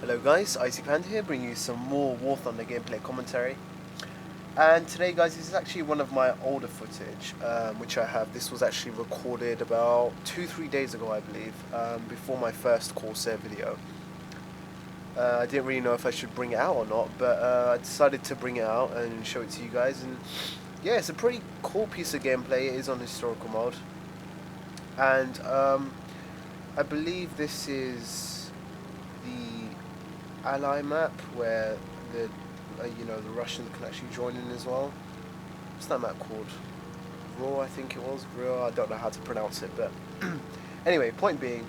Hello guys, Icy Panda here, bringing you some more War Thunder gameplay commentary. And today guys, this is actually one of my older footage, which I have. This was actually recorded about 2-3 days ago, I believe, before my first Corsair video. I didn't really know if I should bring it out or not, but I decided to bring it out and show it to you guys. And yeah, it's a pretty cool piece of gameplay. It is on historical mode. And I believe this is the ally map where the the Russians can actually join in as well. What's that map called? Raw, I think it was. Raw, I don't know how to pronounce it, but anyway, point being,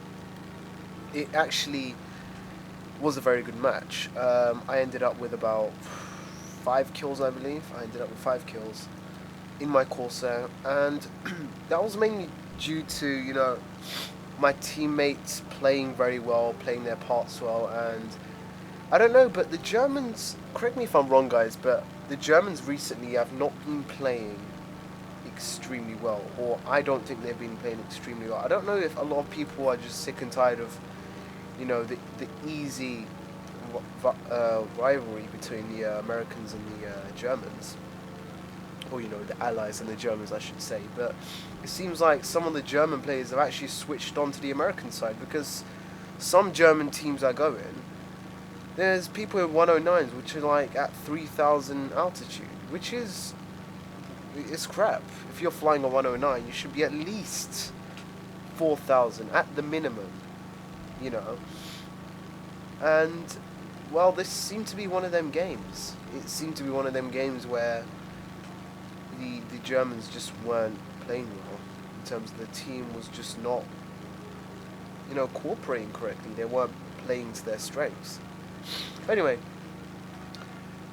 it actually was a very good match. I ended up with about 5 kills, I believe. I ended up with 5 kills in my Corsair, and that was mainly due to my teammates playing very well, playing their parts well, and I don't know, but the Germans, correct me if I'm wrong guys, but the Germans recently have not been playing extremely well, or I don't think they've been playing extremely well. I don't know if a lot of people are just sick and tired of, the easy rivalry between the Americans and the Germans, or the Allies and the Germans I should say, but it seems like some of the German players have actually switched on to the American side, because some German teams I go in, there's people with 109s which are like at 3,000 altitude, which is, it's crap. If you're flying a 109, you should be at least 4,000 at the minimum, And well, this seemed to be one of them games. It seemed to be one of them games where the Germans just weren't playing well. In terms of the team was just not, cooperating correctly. They weren't playing to their strengths. Anyway,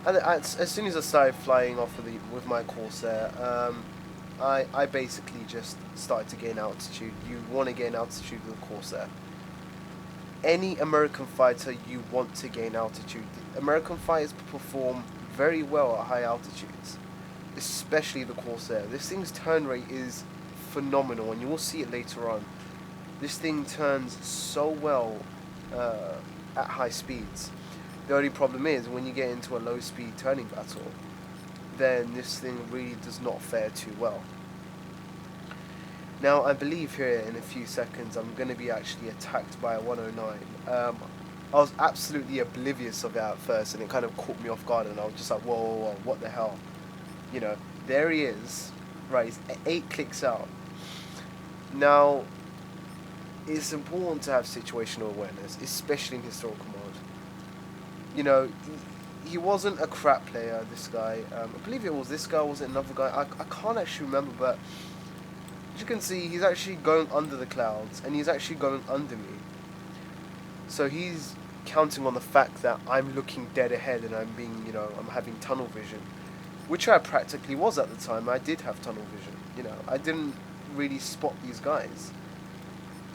as soon as I started flying off with my Corsair, I basically just started to gain altitude. You want to gain altitude with a Corsair. Any American fighter, you want to gain altitude. American fighters perform very well at high altitudes, especially the Corsair. This thing's turn rate is phenomenal, and you will see it later on. This thing turns so well at high speeds. The only problem is when you get into a low speed turning battle, then this thing really does not fare too well. Now I believe here in a few seconds I'm going to be actually attacked by a 109. I was absolutely oblivious of it at first, and it kind of caught me off guard, and I was just like, whoa, whoa, whoa, what the hell? There he is. Right, he's 8 clicks out. Now, it's important to have situational awareness, especially in historical mode. He wasn't a crap player, this guy. I believe it was this guy, was it another guy? I can't actually remember, but as you can see, he's actually going under the clouds, and he's actually going under me. So he's counting on the fact that I'm looking dead ahead, and I'm being, I'm having tunnel vision, which I practically was at the time. I did have tunnel vision, I didn't really spot these guys.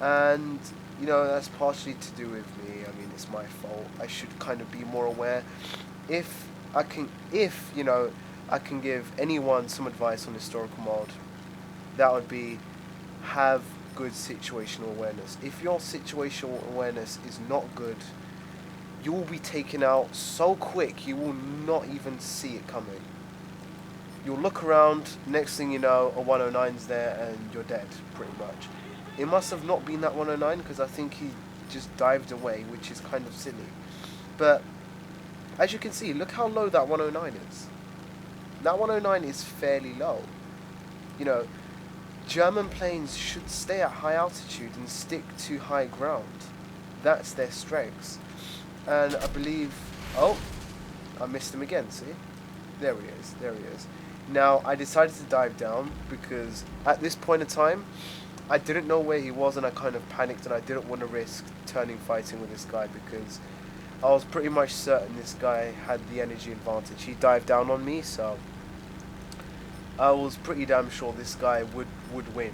And that's partially to do with me. I mean, it's my fault. I should kind of be more aware. If I can give anyone some advice on historical mode, that would be have good situational awareness. If your situational awareness is not good, you will be taken out so quick you will not even see it coming. You'll look around, next thing you know, a 109's there and you're dead, pretty much. It must have not been that 109, because I think he just dived away, which is kind of silly. But as you can see, look how low that 109 is. That 109 is fairly low. German planes should stay at high altitude and stick to high ground. That's their strengths. And I believe... oh, I missed him again, see? There he is. Now, I decided to dive down because at this point in time, I didn't know where he was, and I kind of panicked, and I didn't want to risk turning fighting with this guy because I was pretty much certain this guy had the energy advantage. He dived down on me, so I was pretty damn sure this guy would win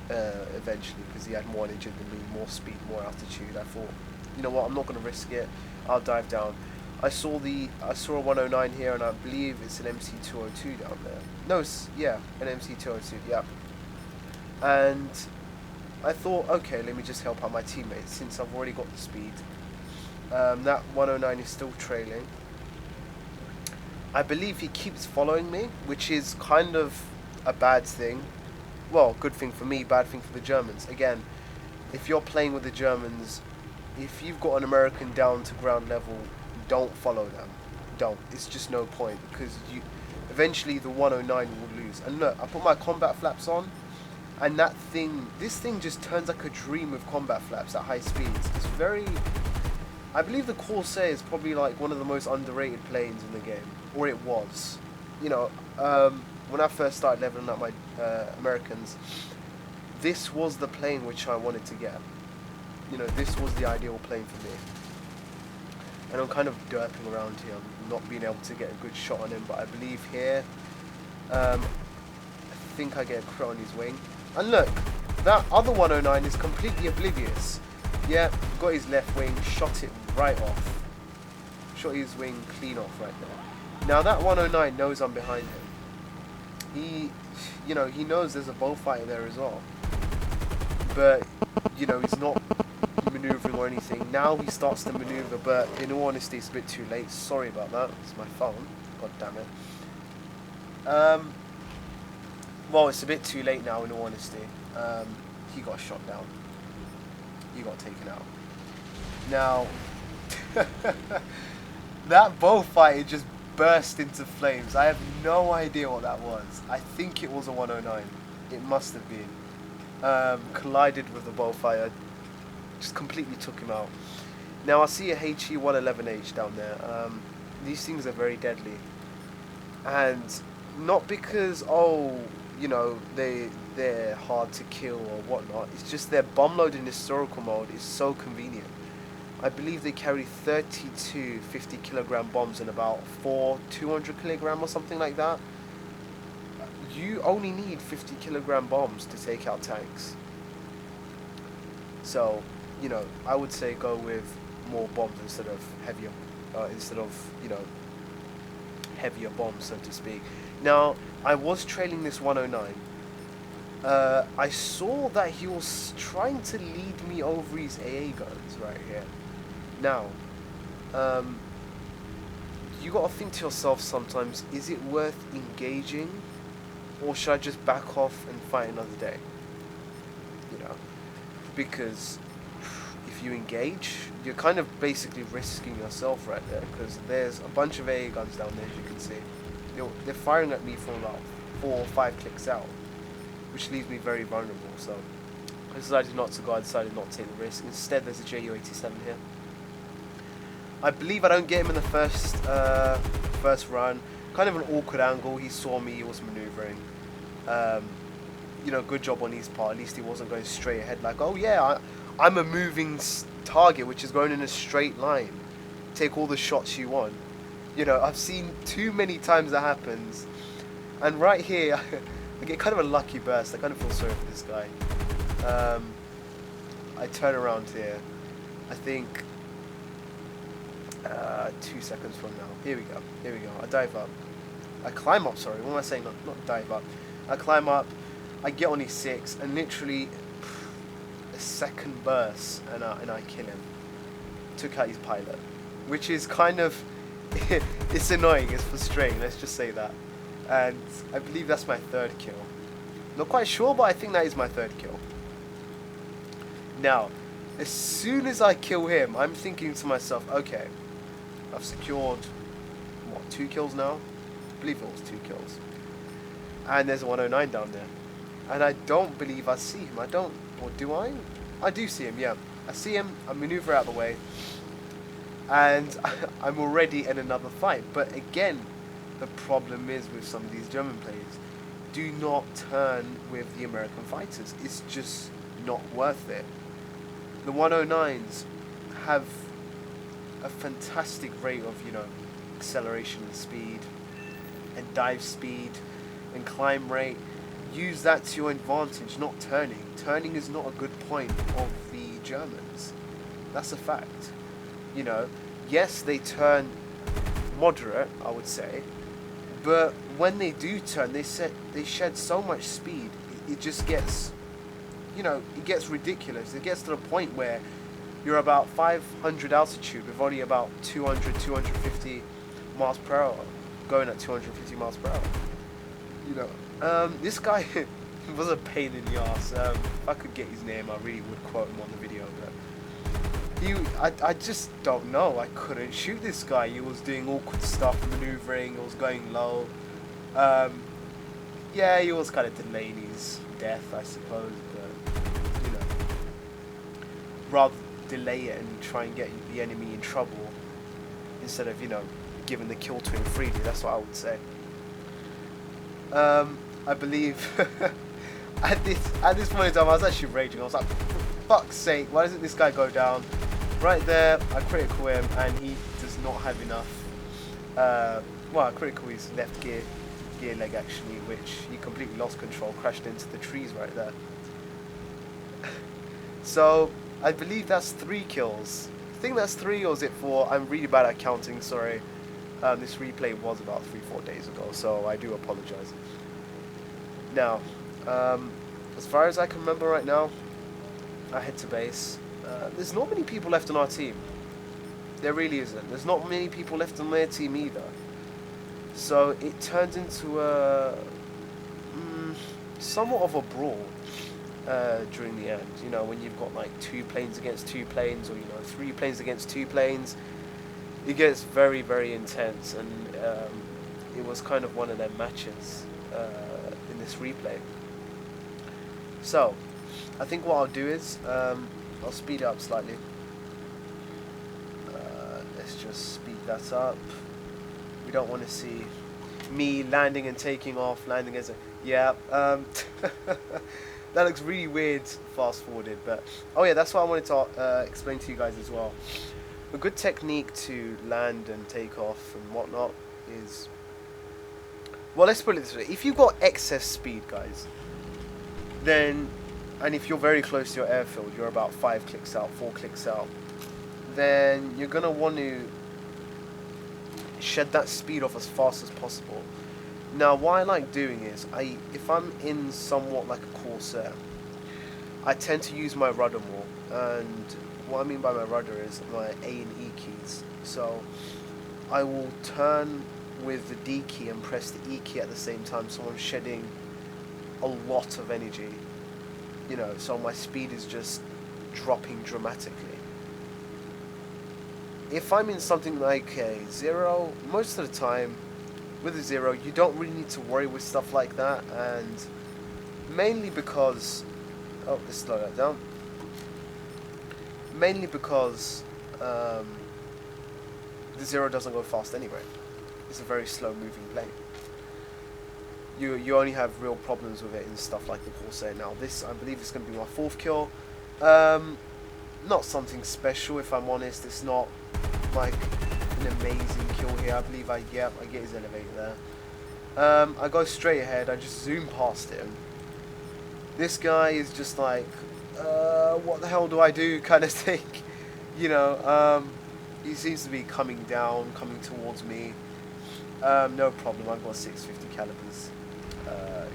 eventually, because he had more energy than me, more speed, more altitude. I thought, you know what, I'm not going to risk it. I'll dive down. I saw a 109 here, and I believe it's an MC202 down there. No, yeah, an MC202. Yeah. And I thought, okay, let me just help out my teammates since I've already got the speed. That 109 is still trailing. I believe he keeps following me, which is kind of a bad thing. Well, good thing for me, bad thing for the Germans. Again, if you're playing with the Germans, if you've got an American down to ground level, don't follow them. Don't. It's just no point, because eventually the 109 will lose. And look, I put my combat flaps on, and this thing just turns like a dream with combat flaps at high speeds. It's very... I believe the Corsair is probably like one of the most underrated planes in the game, or it was. You know, when I first started leveling up my Americans, this was the plane which I wanted to get. You know, this was the ideal plane for me. And I'm kind of derping around here. I'm not being able to get a good shot on him, but I believe here, I think I get a crit on his wing. And look, that other 109 is completely oblivious. Yeah, got his left wing, shot it right off. Shot his wing clean off right there. Now that 109 knows I'm behind him. He knows there's a bullfighter there as well. But, you know, he's not maneuvering or anything. Now he starts to maneuver, but in all honesty, it's a bit too late. Sorry about that. It's my phone. God damn it. Well, it's a bit too late now, in all honesty. He got shot down. He got taken out. Now, that bullfighter just burst into flames. I have no idea what that was. I think it was a 109. It must have been. Collided with the bullfighter. Just completely took him out. Now I see a HE-111H down there. These things are very deadly. And not because, they're hard to kill or whatnot. It's just their bomb load in historical mode is so convenient. I believe they carry 32 50 kilogram bombs and about 4 200 kilogram or something like that. You only need 50 kilogram bombs to take out tanks. So, you know, I would say go with more bombs instead of heavier, heavier bombs, so to speak. Now, I was trailing this 109. I saw that he was trying to lead me over his AA guns right here. Now, you gotta think to yourself sometimes, is it worth engaging, or should I just back off and fight another day? You know, because if you engage, you're kind of basically risking yourself right there, because there's a bunch of AA guns down there, as you can see. They're firing at me from about 4 or 5 clicks out, which leaves me very vulnerable. So I decided not to go. I decided not to take the risk. Instead, there's a Ju-87 here. I believe I don't get him in the first run. Kind of an awkward angle. He saw me. He was maneuvering. Good job on his part. At least he wasn't going straight ahead like, oh yeah, I'm a moving target which is going in a straight line. Take all the shots you want. You know, I've seen too many times that happens. And right here, I get kind of a lucky burst. I kind of feel sorry for this guy. I turn around here. I think 2 seconds from now. Here we go. I dive up. I climb up, sorry. What am I saying? Not dive up. I climb up. I get on his 6, and literally a second burst, and I kill him. Took out his pilot. Which is kind of... it's annoying. It's frustrating. Let's just say that. And I believe that's my 3rd kill. Not quite sure, but I think that is my 3rd kill. Now, as soon as I kill him, I'm thinking to myself, okay, I've secured, 2 kills now? I believe it was 2 kills. And there's a 109 down there. And I don't believe I see him. I don't, or do I? I do see him, yeah. I see him, I maneuver out of the way, and I'm already in another fight. But again, the problem is with some of these German players, do not turn with the American fighters. It's just not worth it. The 109s have a fantastic rate of, acceleration and speed, and dive speed, and climb rate. Use that to your advantage, not turning. Turning is not a good point of the Germans. That's a fact. Yes, they turn moderate, I would say, but when they do turn, they shed so much speed. It just gets, it gets ridiculous. It gets to the point where you're about 500 altitude with only about 200, 250 miles per hour, going at 250 miles per hour. You know, this guy was a pain in the ass. If I could get his name, I really would quote him on the video, but I just don't know. I couldn't shoot this guy. He was doing awkward stuff, maneuvering. He was going low. Yeah, he was kind of delaying his death, I suppose. But you know, rather delay it and try and get the enemy in trouble instead of, you know, giving the kill to him freely. That's what I would say. I believe at this point in time, I was actually raging. I was like, for fuck's sake, why doesn't this guy go down? Right there, I critical him, and he does not have enough. Well, I critical his left gear leg actually, which he completely lost control, crashed into the trees right there. So I believe that's 3 kills. I think that's 3, or is it 4? I'm really bad at counting, sorry. This replay was about 3-4 days ago, so I do apologize. Now, as far as I can remember right now, I head to base. There's not many people left on our team. There really isn't. There's not many people left on their team either. So it turns into a somewhat of a brawl during the end. You know, when you've got like 2 planes against 2 planes, or, you know, 3 planes against 2 planes, it gets very, very intense. And it was kind of one of them matches in this replay. So I think what I'll do is I'll speed it up slightly. Let's just speed that up. We don't want to see me landing and taking off, landing as a... Yeah, that looks really weird fast forwarded, but... Oh yeah, that's what I wanted to explain to you guys as well. A good technique to land and take off and whatnot is... Well, let's put it this way. If you've got excess speed, guys, then... And if you're very close to your airfield, you're about 5 clicks out, 4 clicks out, then you're going to want to shed that speed off as fast as possible. Now, what I like doing is, if I'm in somewhat like a corsair, I tend to use my rudder more. And what I mean by my rudder is my A and E keys. So I will turn with the D key and press the E key at the same time, so I'm shedding a lot of energy. You know, so my speed is just dropping dramatically. If I'm in something like a 0, most of the time with a 0 you don't really need to worry with stuff like that, and mainly because let's slow that down. Mainly because the 0 doesn't go fast anyway. It's a very slow moving plane. You only have real problems with it in stuff like the Corsair. Now this, I believe, is going to be my 4th kill. Not something special, if I'm honest. It's not like an amazing kill here. I believe I get his elevator there. I go straight ahead. I just zoom past him. This guy is just like, what the hell do I do, kind of thing. You know, he seems to be coming down, coming towards me. No problem. I've got 650 calibers.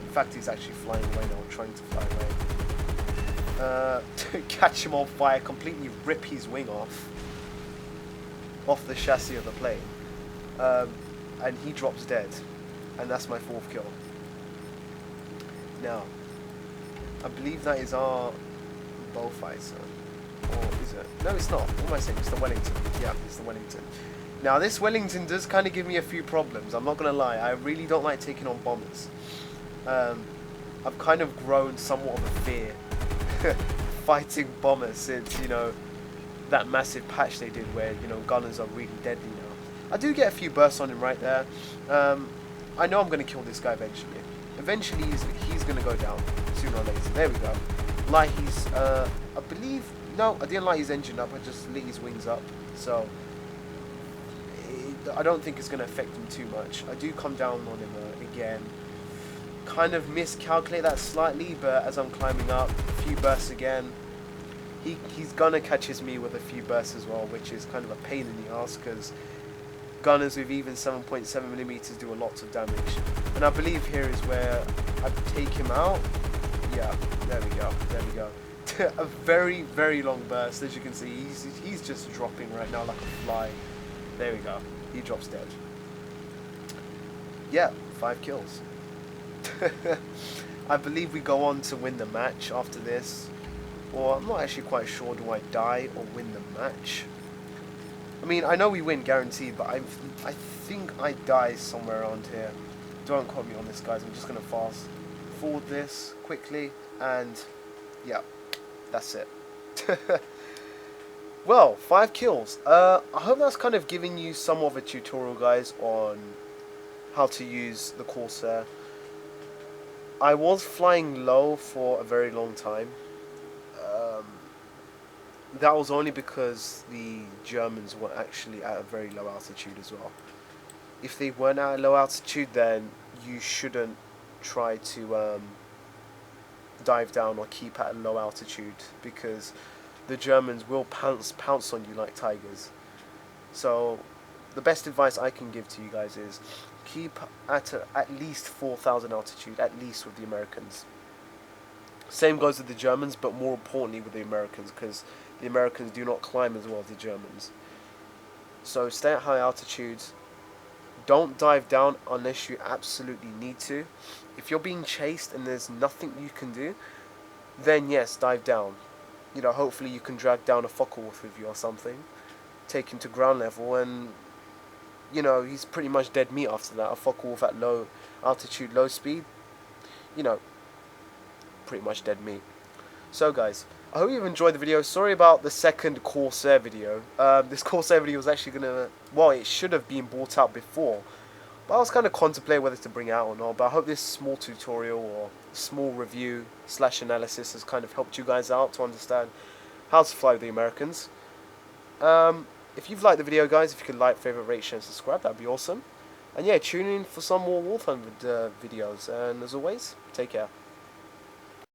In fact, he's actually flying away now, trying to fly away. To catch him on fire, completely rip his wing off the chassis of the plane, and he drops dead, and that's my 4th kill. Now, I believe that is our bullfighter, or is it? No, it's not. What am I saying? It's the Wellington. Yeah, it's the Wellington. Now, this Wellington does kind of give me a few problems. I'm not going to lie. I really don't like taking on bombers. I've kind of grown somewhat of a fear fighting bombers since, you know, that massive patch they did where, you know, gunners are really deadly now. I do get a few bursts on him right there. I know I'm going to kill this guy eventually. Eventually, he's going to go down sooner or later. There we go. Light his, I believe, no, I didn't light his engine up. I just lit his wings up. So I don't think it's going to affect him too much. I do come down on him again. Kind of miscalculate that slightly, but as I'm climbing up, a few bursts again. He's going to catches me with a few bursts as well, which is kind of a pain in the ass because gunners with even 7.7mm do a lot of damage. And I believe here is where I take him out. Yeah, there we go, there we go. a very, very long burst. As you can see, he's just dropping right now like a fly. There we go. He drops dead. Yeah, 5 kills. I believe we go on to win the match after this. Or I'm not actually quite sure. Do I die or win the match? I mean, I know we win guaranteed, but I think I die somewhere around here. Don't quote me on this, guys. I'm just going to fast forward this quickly. And yeah, that's it. Well, 5 kills. I hope that's kind of giving you some of a tutorial, guys, on how to use the Corsair. I was flying low for a very long time. That was only because the Germans were actually at a very low altitude as well. If they weren't at a low altitude, then you shouldn't try to dive down or keep at a low altitude, because the Germans will pounce on you like tigers. So the best advice I can give to you guys is keep at least 4,000 altitude, at least with the Americans. Same goes with the Germans, but more importantly with the Americans, because the Americans do not climb as well as the Germans. So stay at high altitudes. Don't dive down unless you absolutely need to. If you're being chased and there's nothing you can do, then yes, dive down. You know, hopefully you can drag down a Focke-Wulf with you or something. Take him to ground level, and you know, he's pretty much dead meat after that. A Focke-Wulf at low altitude, low speed, you know, pretty much dead meat. So guys, I hope you've enjoyed the video. Sorry about the second Corsair video. This Corsair video was actually gonna, well, it should have been brought out before, but I was kind of contemplating whether to bring it out or not. But I hope this small tutorial or small review / analysis has kind of helped you guys out to understand how to fly with the Americans. If you've liked the video, guys, if you could like, favorite, rate, share, and subscribe, that'd be awesome. And yeah, tune in for some more War Thunder videos. And as always, take care.